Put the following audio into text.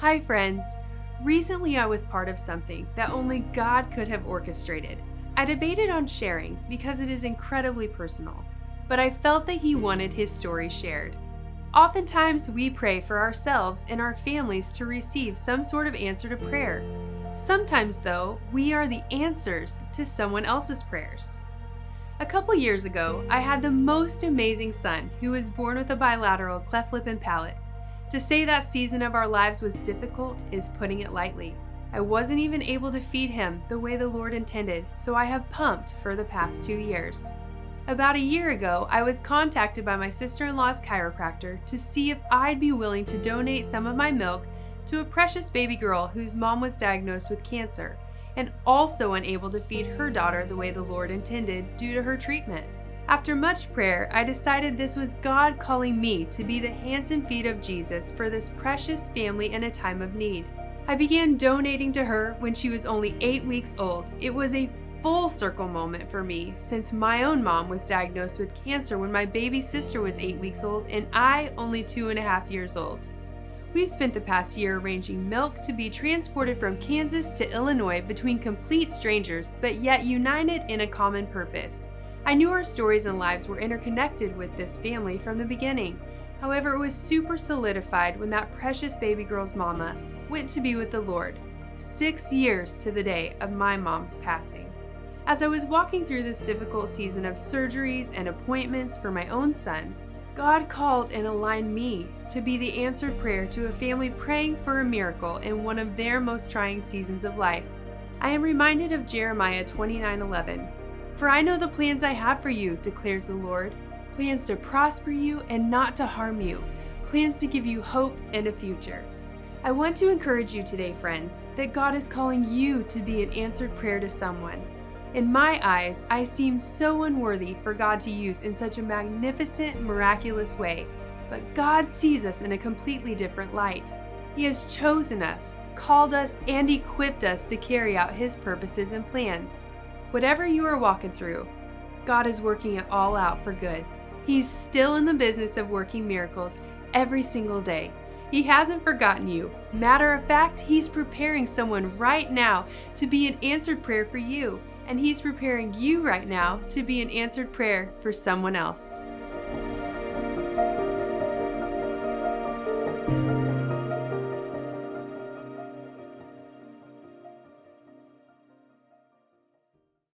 Hi friends! Recently I was part of something that only God could have orchestrated. I debated on sharing because it is incredibly personal, but I felt that He wanted His story shared. Oftentimes we pray for ourselves and our families to receive some sort of answer to prayer. Sometimes though, we are the answers to someone else's prayers. A couple years ago, I had the most amazing son who was born with a bilateral cleft lip and palate. To say that season of our lives was difficult is putting it lightly. I wasn't even able to feed him the way the Lord intended, so I have pumped for the past 2 years. About a year ago, I was contacted by my sister-in-law's chiropractor to see if I'd be willing to donate some of my milk to a precious baby girl whose mom was diagnosed with cancer and also unable to feed her daughter the way the Lord intended due to her treatment. After much prayer, I decided this was God calling me to be the hands and feet of Jesus for this precious family in a time of need. I began donating to her when she was only 8 weeks old. It was a full circle moment for me since my own mom was diagnosed with cancer when my baby sister was 8 weeks old and I only 2.5 years old. We spent the past year arranging milk to be transported from Kansas to Illinois between complete strangers, but yet united in a common purpose. I knew our stories and lives were interconnected with this family from the beginning. However, it was super solidified when that precious baby girl's mama went to be with the Lord, 6 years to the day of my mom's passing. As I was walking through this difficult season of surgeries and appointments for my own son, God called and aligned me to be the answered prayer to a family praying for a miracle in one of their most trying seasons of life. I am reminded of Jeremiah 29:11. For I know the plans I have for you, declares the Lord, plans to prosper you and not to harm you, plans to give you hope and a future. I want to encourage you today, friends, that God is calling you to be an answered prayer to someone. In my eyes, I seem so unworthy for God to use in such a magnificent, miraculous way, but God sees us in a completely different light. He has chosen us, called us, and equipped us to carry out His purposes and plans. Whatever you are walking through, God is working it all out for good. He's still in the business of working miracles every single day. He hasn't forgotten you. Matter of fact, He's preparing someone right now to be an answered prayer for you, and He's preparing you right now to be an answered prayer for someone else.